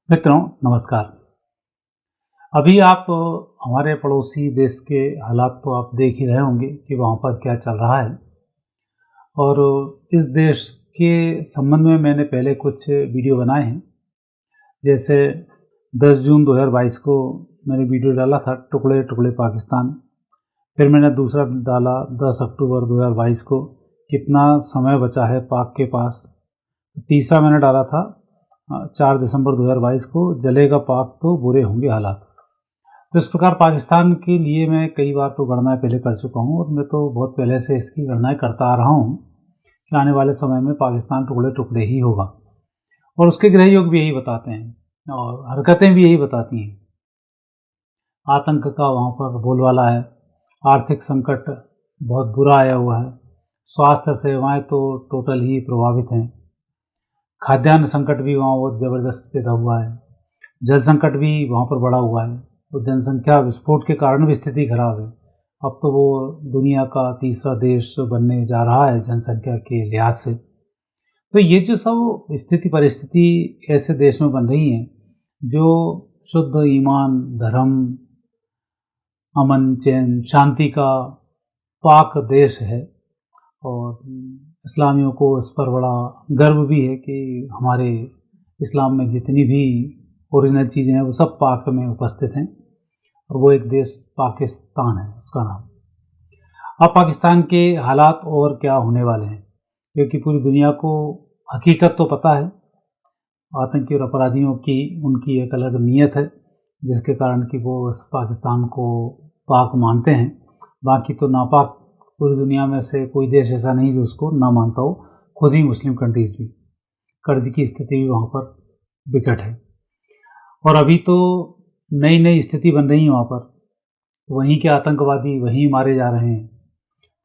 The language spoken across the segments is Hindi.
मित्रों नमस्कार। अभी आप हमारे पड़ोसी देश के हालात तो आप देख ही रहे होंगे कि वहाँ पर क्या चल रहा है। और इस देश के संबंध में मैंने पहले कुछ वीडियो बनाए हैं। जैसे 10 जून 2022 को मैंने वीडियो डाला था टुकड़े टुकड़े पाकिस्तान। फिर मैंने दूसरा डाला 10 अक्टूबर 2022 को कितना समय बचा है पाक के पास। तीसरा मैंने डाला था 4 दिसंबर 2022 को जलेगा पाक तो बुरे होंगे हालात। तो इस प्रकार पाकिस्तान के लिए मैं कई बार तो गणनाएं पहले कर चुका हूं और मैं तो बहुत पहले से इसकी गणनाएं करता आ रहा हूं कि आने वाले समय में पाकिस्तान टुकड़े टुकड़े ही होगा। और उसके ग्रह योग भी यही बताते हैं और हरकतें भी यही बताती हैं। आतंक का वहाँ पर बोलबाला है, आर्थिक संकट बहुत बुरा आया हुआ है, स्वास्थ्य सेवाएँ तो टोटल ही प्रभावित हैं, खाद्यान्न संकट भी वहाँ बहुत ज़बरदस्त पैदा हुआ है, जल संकट भी वहाँ पर बढ़ा हुआ है और जनसंख्या विस्फोट के कारण भी स्थिति खराब है। अब तो वो दुनिया का तीसरा देश बनने जा रहा है जनसंख्या के लिहाज से। तो ये जो सब स्थिति परिस्थिति ऐसे देश में बन रही हैं जो शुद्ध ईमान, धर्म, अमन, चैन, शांति का पाक देश है। और इस्लामियों को इस पर बड़ा गर्व भी है कि हमारे इस्लाम में जितनी भी ओरिजिनल चीज़ें हैं वो सब पाक में उपस्थित हैं और वो एक देश पाकिस्तान है उसका नाम। अब पाकिस्तान के हालात और क्या होने वाले हैं, क्योंकि पूरी दुनिया को हकीकत तो पता है। आतंकी और अपराधियों की उनकी एक अलग नीयत है जिसके कारण कि वो इस पाकिस्तान को पाक मानते हैं। बाकी तो नापाक पूरी दुनिया में से कोई देश ऐसा नहीं जो उसको ना मानता हो, खुद ही मुस्लिम कंट्रीज़ भी। कर्ज की स्थिति भी वहाँ पर विकट है और अभी तो नई नई स्थिति बन रही है वहाँ पर। वहीं के आतंकवादी वहीं मारे जा रहे हैं,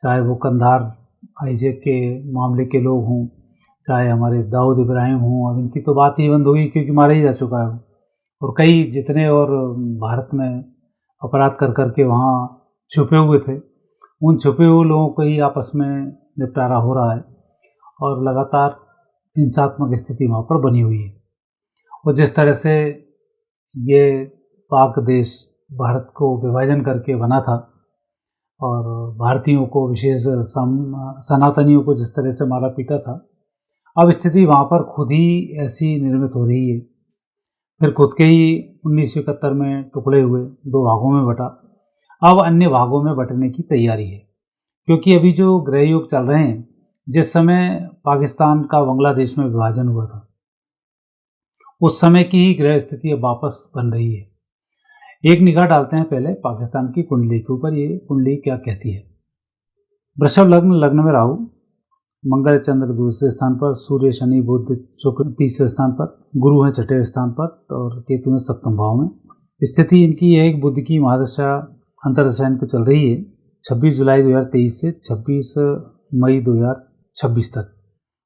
चाहे वो कंधार आईजैक के मामले के लोग हों, चाहे हमारे दाऊद इब्राहिम हों। अब इनकी तो बात ही बंद होगी क्योंकि मारा ही जा चुका है। और कई जितने और भारत में अपराध कर करके वहाँ छुपे हुए थे, उन छुपे हुए लोगों को ही आपस में निपटारा हो रहा है और लगातार हिंसात्मक स्थिति वहाँ पर बनी हुई है। और जिस तरह से ये पाक देश भारत को विभाजन करके बना था और भारतीयों को विशेष सनातनियों को जिस तरह से मारा पीटा था, अब स्थिति वहाँ पर खुद ही ऐसी निर्मित हो रही है। फिर खुद के ही 1971 में टुकड़े हुए, 2 भागों में बटा, अब अन्य भागों में बंटने की तैयारी है। क्योंकि अभी जो ग्रह योग चल रहे हैं, जिस समय पाकिस्तान का बांग्लादेश में विभाजन हुआ था उस समय की ही ग्रह स्थिति अब वापस बन रही है। एक निगाह डालते हैं पहले पाकिस्तान की कुंडली के ऊपर। ये कुंडली क्या कहती है। वृषभ लग्न, लग्न में राहु, मंगल चंद्र दूसरे स्थान पर, सूर्य शनि बुध शुक्र तीसरे स्थान पर, गुरु है छठे स्थान पर और केतु है सप्तम भाव में। स्थिति इनकी है एक बुध की महादशा अंतरदशा इनको चल रही है 26 जुलाई 2023 से 26 मई 2026 तक।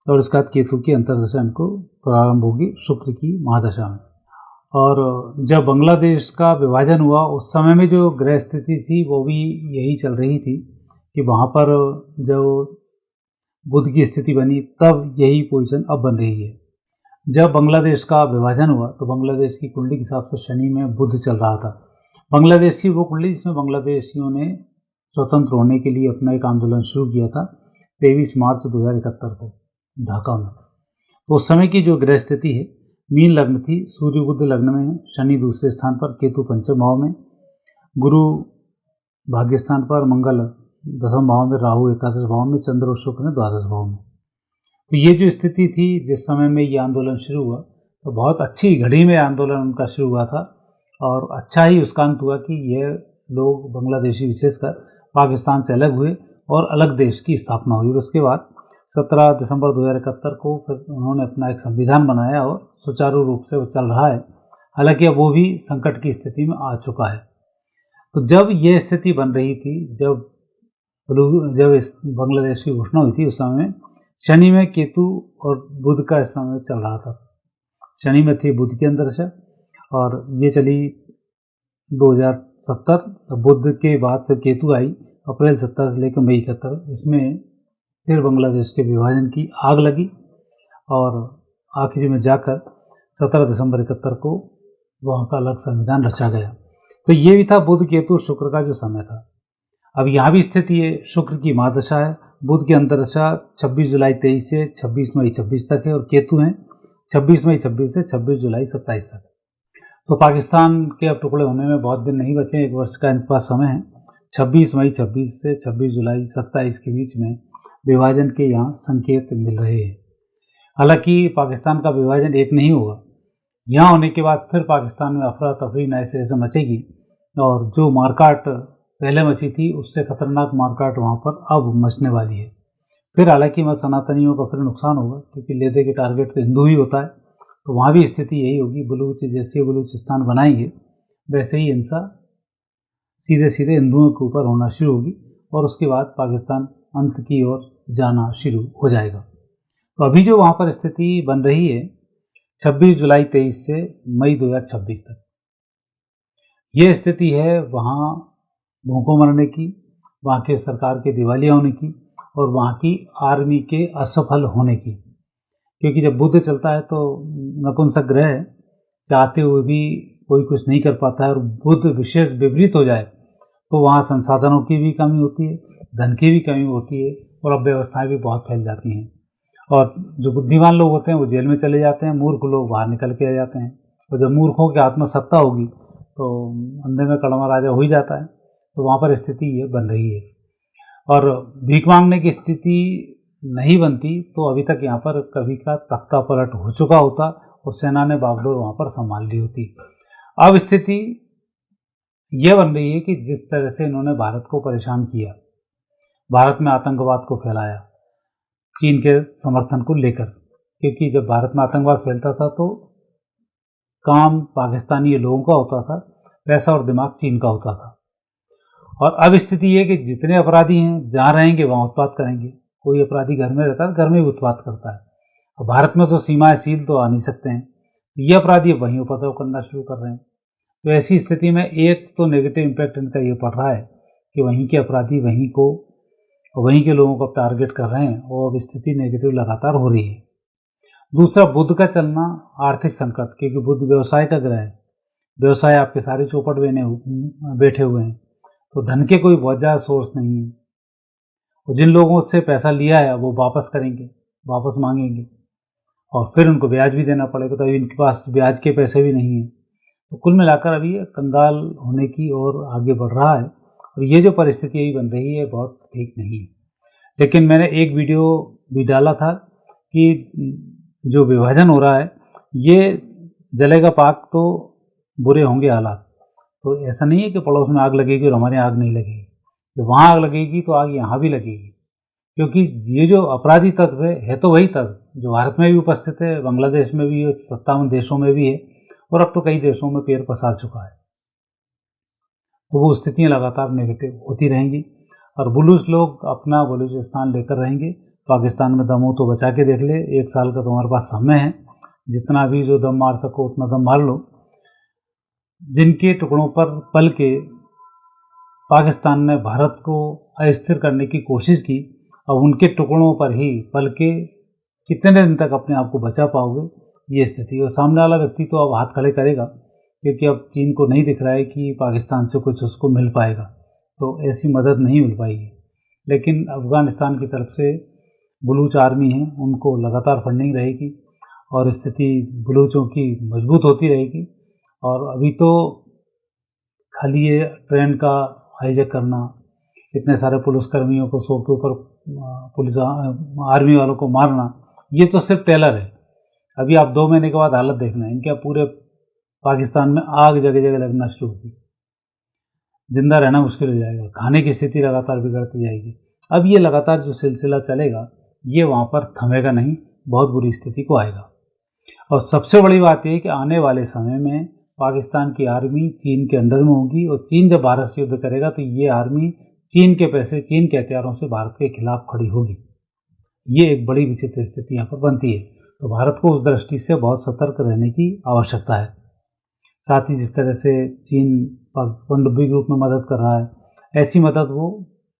और उसके बाद केतु की अंतरदशा इनको प्रारंभ होगी शुक्र की महादशा में। और जब बांग्लादेश का विभाजन हुआ उस समय में जो ग्रह स्थिति थी वो भी यही चल रही थी कि वहाँ पर जब बुध की स्थिति बनी तब यही पोजीशन अब बन रही है। जब बांग्लादेश का विभाजन हुआ तो बांग्लादेश की कुंडली के हिसाब से शनि में बुध चल रहा था। बांग्लादेश की वो कुंडली जिसमें बांग्लादेशियों ने स्वतंत्र होने के लिए अपना एक आंदोलन शुरू किया था 23 मार्च 2071 को ढाका में। तो उस समय की जो ग्रह स्थिति है, मीन लग्न थी, सूर्य बुध लग्न में है, शनि दूसरे स्थान पर, केतु पंचम भाव में, गुरु भाग्य स्थान पर, मंगल दसम भाव में, राहु एकादश भाव में, चंद्र और शुक्र ने द्वादश भाव में। तो ये जो स्थिति थी जिस समय में ये आंदोलन शुरू हुआ तो बहुत अच्छी घड़ी में आंदोलन उनका शुरू हुआ था और अच्छा ही उसका अंत हुआ कि ये लोग बांग्लादेशी विशेषकर पाकिस्तान से अलग हुए और अलग देश की स्थापना हुई। और उसके बाद 17 दिसंबर 2071 को फिर उन्होंने अपना एक संविधान बनाया और सुचारू रूप से वो चल रहा है। हालांकि अब वो भी संकट की स्थिति में आ चुका है। तो जब ये स्थिति बन रही थी, जब इस बांग्लादेश की घोषणा हुई थी, उस समय शनि में केतु और बुध का इस समय चल रहा था। शनि में थी बुध की अंतरदशा और ये चली 2070। तो बुध के बाद फिर केतु आई अप्रैल 70 से लेकर मई 71। इसमें फिर बांग्लादेश के विभाजन की आग लगी और आखिरी में जाकर 17 दिसंबर 71 को वहाँ का अलग संविधान रचा गया। तो ये भी था बुध केतु शुक्र का जो समय था। अब यहाँ भी स्थिति है, शुक्र की महादशा है, बुध की अंतरदशा 26 जुलाई 23 से 26 मई 26 तक है और केतु हैं 26 मई 26 से 26 जुलाई 27 तक। तो पाकिस्तान के अब टुकड़े होने में बहुत दिन नहीं बचे, 1 वर्ष का इनके पास समय है। 26 मई 26 से 26 जुलाई 27 के बीच में विभाजन के यहाँ संकेत मिल रहे हैं। हालांकि पाकिस्तान का विभाजन एक नहीं होगा, यहाँ होने के बाद फिर पाकिस्तान में अफरा तफरी नए सिरे से मचेगी और जो मारकाट पहले मची थी उससे खतरनाक मारकाट वहाँ पर अब मचने वाली है। फिर हालांकि वहाँ सनातनियों का फिर नुकसान होगा, क्योंकि लेदे के टारगेट तो हिंदू ही होता है, तो वहाँ भी स्थिति यही होगी। बलूच जैसे बलूचिस्तान बनाएंगे वैसे ही हिंसा सीधे सीधे हिंदुओं के ऊपर होना शुरू होगी और उसके बाद पाकिस्तान अंत की ओर जाना शुरू हो जाएगा। तो अभी जो वहाँ पर स्थिति बन रही है 26 जुलाई 23 से मई 2026 तक, ये स्थिति है वहाँ भूखों मरने की, वहाँ के सरकार के दिवालिया होने की और वहाँ की आर्मी के असफल होने की। क्योंकि जब बुध चलता है तो नपुंसक ग्रह है, चाहते हुए भी कोई कुछ नहीं कर पाता है और बुध विशेष विपरीत हो जाए तो वहाँ संसाधनों की भी कमी होती है, धन की भी कमी होती है और अव्यवस्थाएं भी बहुत फैल जाती हैं। और जो बुद्धिमान लोग होते हैं वो जेल में चले जाते हैं, मूर्ख लोग बाहर निकल के आ जाते हैं। और जब मूर्खों की आत्मसत्ता होगी तो अंधे में कड़वा राजा हो ही जाता है। तो वहाँ पर स्थिति ये बन रही है और भीख मांगने की स्थिति नहीं बनती तो अभी तक यहाँ पर कभी का तख्ता पलट हो चुका होता और सेना ने बागडोर वहाँ पर संभाल ली होती। अब स्थिति यह बन रही है कि जिस तरह से इन्होंने भारत को परेशान किया, भारत में आतंकवाद को फैलाया चीन के समर्थन को लेकर, क्योंकि जब भारत में आतंकवाद फैलता था तो काम पाकिस्तानी लोगों का होता था, पैसा और दिमाग चीन का होता था। और अब स्थिति ये है कि जितने अपराधी हैं जहाँ रहेंगे वहाँ उत्पात करेंगे। कोई अपराधी घर में रहता है, घर में भी उत्पात करता है। और भारत में तो सीमाएं सील तो आ नहीं सकते हैं, ये अपराधी वहीं उपद्रव करना शुरू कर रहे हैं। तो ऐसी स्थिति में एक तो नेगेटिव इम्पैक्ट इनका ये पड़ रहा है कि वहीं के अपराधी वहीं के लोगों को टारगेट कर रहे हैं और अब स्थिति नेगेटिव लगातार हो रही है। दूसरा, बुध का चलना आर्थिक संकट, क्योंकि बुध व्यवसाय का ग्रह है, व्यवसाय आपके सारे चौपट बैठे हुए हैं, तो धन के कोई बहुत ज़्यादा सोर्स नहीं है और जिन लोगों से पैसा लिया है वो वापस करेंगे, वापस मांगेंगे और फिर उनको ब्याज भी देना पड़ेगा, तो इनके पास ब्याज के पैसे भी नहीं हैं। तो कुल मिलाकर अभी ये कंगाल होने की ओर आगे बढ़ रहा है और ये जो परिस्थिति अभी बन रही है बहुत ठीक नहीं है। लेकिन मैंने एक वीडियो भी डाला था कि जो विभाजन हो रहा है ये जलेगा पाक तो बुरे होंगे हालात। तो ऐसा नहीं है कि पड़ोस में आग लगेगी और हमारे आग नहीं लगेगी, जब वहाँ आग लगेगी तो आग यहाँ भी लगेगी, क्योंकि ये जो अपराधी तत्व है तो वही तत्व जो भारत में भी उपस्थित है, बांग्लादेश में भी है, 57 देशों में भी है और अब तो कई देशों में पैर पसार चुका है। तो वो स्थितियाँ लगातार नेगेटिव होती रहेंगी और बुलूच लोग अपना बलूचिस्तान लेकर रहेंगे। पाकिस्तान में दम हो तो बचा के देख ले, 1 साल का तुम्हारे पास समय है, जितना भी जो दम मार सको उतना दम मार लो। जिनके टुकड़ों पर पल के पाकिस्तान ने भारत को अस्थिर करने की कोशिश की, अब उनके टुकड़ों पर ही पल के कितने दिन तक अपने आप को बचा पाओगे, ये स्थिति। और सामने वाला व्यक्ति तो अब हाथ खड़े करेगा, क्योंकि अब चीन को नहीं दिख रहा है कि पाकिस्तान से कुछ उसको मिल पाएगा, तो ऐसी मदद नहीं मिल पाएगी। लेकिन अफ़गानिस्तान की तरफ से बलूच आर्मी है, उनको लगातार फंडिंग रहेगी और स्थिति बलूचों की मजबूत होती रहेगी। और अभी तो खाली ये ट्रेन का हाईजैक करना, इतने सारे पुलिसकर्मियों को 100 के ऊपर पुलिस आर्मी वालों को मारना, ये तो सिर्फ टेलर है। अभी आप 2 महीने के बाद हालत देखना है इनके, पूरे पाकिस्तान में आग जगह जगह लगना शुरू होगी, जिंदा रहना मुश्किल हो जाएगा, खाने की स्थिति लगातार बिगड़ती जाएगी। अब ये लगातार जो सिलसिला चलेगा ये वहाँ पर थमेगा नहीं, बहुत बुरी स्थिति को आएगा। और सबसे बड़ी बात यह है कि आने वाले समय में पाकिस्तान की आर्मी चीन के अंडर में होगी और चीन जब भारत से युद्ध करेगा तो ये आर्मी चीन के पैसे, चीन के हथियारों से भारत के खिलाफ खड़ी होगी। ये एक बड़ी विचित्र स्थिति यहाँ पर बनती है। तो भारत को उस दृष्टि से बहुत सतर्क रहने की आवश्यकता है। साथ ही जिस तरह से चीन पनडुब्बी के रूप में मदद कर रहा है, ऐसी मदद वो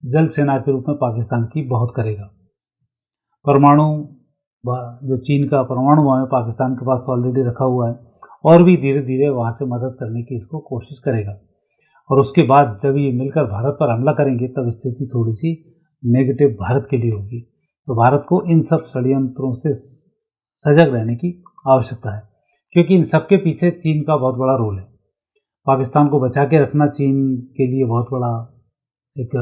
जल सेना के रूप में पाकिस्तान की बहुत करेगा। परमाणु जो चीन का परमाणु बम है पाकिस्तान के पास ऑलरेडी रखा हुआ है, और भी धीरे धीरे वहाँ से मदद करने की इसको कोशिश करेगा। और उसके बाद जब ये मिलकर भारत पर हमला करेंगे तब स्थिति थोड़ी सी नेगेटिव भारत के लिए होगी। तो भारत को इन सब षड्यंत्रों से सजग रहने की आवश्यकता है, क्योंकि इन सब के पीछे चीन का बहुत बड़ा रोल है। पाकिस्तान को बचा के रखना चीन के लिए बहुत बड़ा एक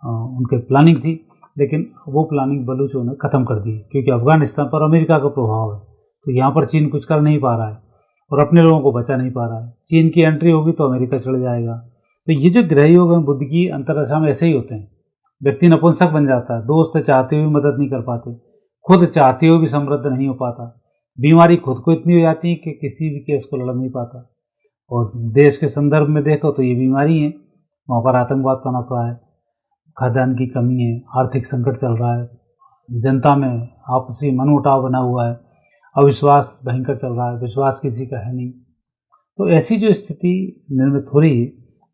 उनके प्लानिंग थी, लेकिन वो प्लानिंग बलूचों ने ख़त्म कर दी, क्योंकि अफगानिस्तान पर अमेरिका का प्रभाव है। तो यहाँ पर चीन कुछ कर नहीं पा रहा है और अपने लोगों को बचा नहीं पा रहा है। चीन की एंट्री होगी तो अमेरिका चढ़ जाएगा। तो ये जो ग्रह योग हैं बुध की अंतरदशा में ऐसे ही होते हैं। व्यक्ति नपुंसक बन जाता है, दोस्त चाहते हुए मदद नहीं कर पाते, खुद चाहते हुए भी समृद्ध नहीं हो पाता, बीमारी खुद को इतनी हो जाती है कि किसी भी केस को लड़ नहीं पाता। और देश के संदर्भ में देखो तो ये बीमारी है, वहाँ पर आतंकवाद पनप रहा है, खाद्यान्न की कमी है, आर्थिक संकट चल रहा है, जनता में आपसी मनमुटाव बना हुआ है, अविश्वास भयंकर चल रहा है, विश्वास किसी का है नहीं। तो ऐसी जो स्थिति निर्मित हो रही है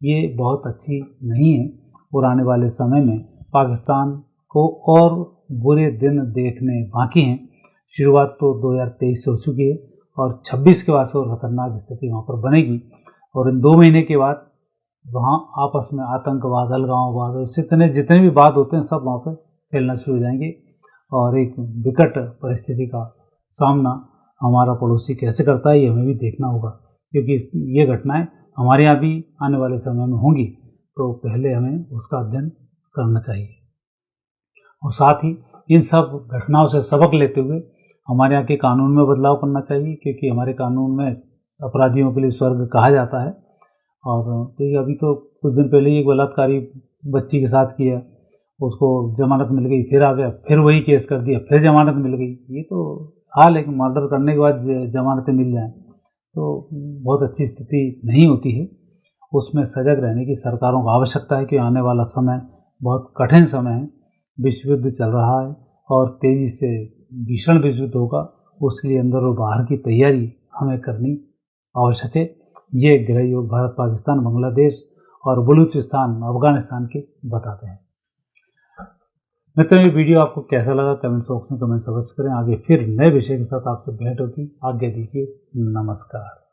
ये बहुत अच्छी नहीं है, और आने वाले समय में पाकिस्तान को और बुरे दिन देखने बाकी हैं। शुरुआत तो 2023 से हो चुकी है और 26 के बाद से और ख़तरनाक स्थिति वहाँ पर बनेगी। और इन 2 महीने के बाद वहाँ आपस में आतंकवाद, अलगाववाद, जितने भी बात होते हैं सब वहाँ पर फैलना शुरू हो जाएंगे, और एक विकट परिस्थिति का सामना हमारा पड़ोसी कैसे करता है ये हमें भी देखना होगा, क्योंकि ये घटनाएं हमारे यहाँ भी आने वाले समय में होंगी। तो पहले हमें उसका अध्ययन करना चाहिए, और साथ ही इन सब घटनाओं से सबक लेते हुए हमारे यहाँ के कानून में बदलाव करना चाहिए, क्योंकि हमारे कानून में अपराधियों के लिए स्वर्ग कहा जाता है। और क्योंकि अभी तो कुछ दिन पहले ही एक बलात्कारी बच्ची के साथ किया, उसको जमानत मिल गई, फिर आ गया, फिर वही केस कर दिया, फिर जमानत मिल गई। ये तो हाल है कि मर्डर करने के बाद जमानतें मिल जाएं तो बहुत अच्छी स्थिति नहीं होती है। उसमें सजग रहने की सरकारों को आवश्यकता है कि आने वाला समय बहुत कठिन समय है, विश्व युद्ध चल रहा है और तेज़ी से भीषण विश्व युद्ध होगा, उसके लिए अंदर और बाहर की तैयारी हमें करनी आवश्यक है। ये ग्रह योग भारत, पाकिस्तान, बांग्लादेश और बलूचिस्तान, अफगानिस्तान के बताते हैं। मित्रों, ये वीडियो आपको कैसा लगा कमेंट बॉक्स में कमेंट्स अवश्य करें। आगे फिर नए विषय के साथ आपसे भेंट होगी। आज्ञा दीजिए, नमस्कार।